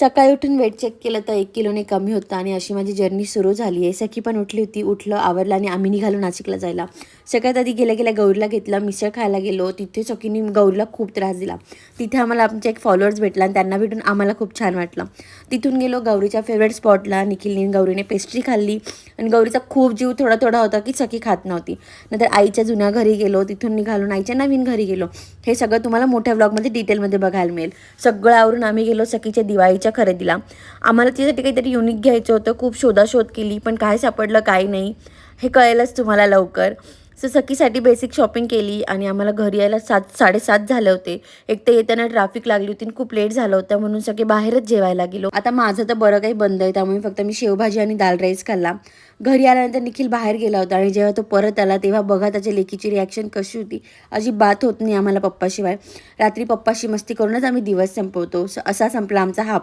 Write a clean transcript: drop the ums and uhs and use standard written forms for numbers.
सकाळी उठून weight check केलं तर 1 किलोने कमी होता आणि अशी माझी जर्नी सुरू झाली आहे. सखी पण उठली होती. उठलं, आवरलं आणि आम्ही निघालो नाशिकला जायला. सगळ्यात आधी गेल्या गेल्या गौरीला घेतलं. मिसळ खायला गेलो. तिथे सखीने गौरीला खूप त्रास दिला. तिथे आम्हाला आमचे एक फॉलोअर्स भेटला आणि त्यांना भेटून आम्हाला खूप छान वाटलं. तिथून गेलो गौरीच्या फेवरेट स्पॉटला. निखिलने गौरीने पेस्ट्री खाल्ली आणि गौरीचा खूप जीव थोडा थोडा होता की सखी खात नव्हती. नंतर आईच्या जुन्या घरी गेलो. तिथून निघालो आईच्या नवीन घरी गेलो. हे सगळं तुम्हाला मोठ्या व्लॉगमध्ये डिटेलमध्ये बघायला मिळेल. सगळं आवरून आम्ही गेलो सखीच्या दिवाळीच्या खरेदीला. आम्हाला तिच्यासाठी काहीतरी युनिक घ्यायचं होतं. खूप शोधाशोध केली पण काय सापडलं काय नाही हे कळेलच तुम्हाला लवकर. सो सखीसाठी बेसिक शॉपिंग केली आणि आम्हाला घरी यायला 7:30 झाले होते. एक तर येताना ट्रॅफिक लागली होती आणि खूप लेट झालं होतं म्हणून सगळे बाहेरच जेवायला गेलो. आता माझं तर बरं काही बंद आहे त्यामुळे फक्त मी शेवभाजी आणि दाल राईस खाल्ला. घरी आल्यानंतर निखिल बाहेर गेला होता आणि जेव्हा तो परत आला तेव्हा बघा त्याच्या लेकीची रिॲक्शन कशी होती. अजिबात होत नाही आम्हाला पप्पाशिवाय. रात्री पप्पाशी मस्ती करूनच आम्ही दिवस संपवतो. असा संपला आमचा हा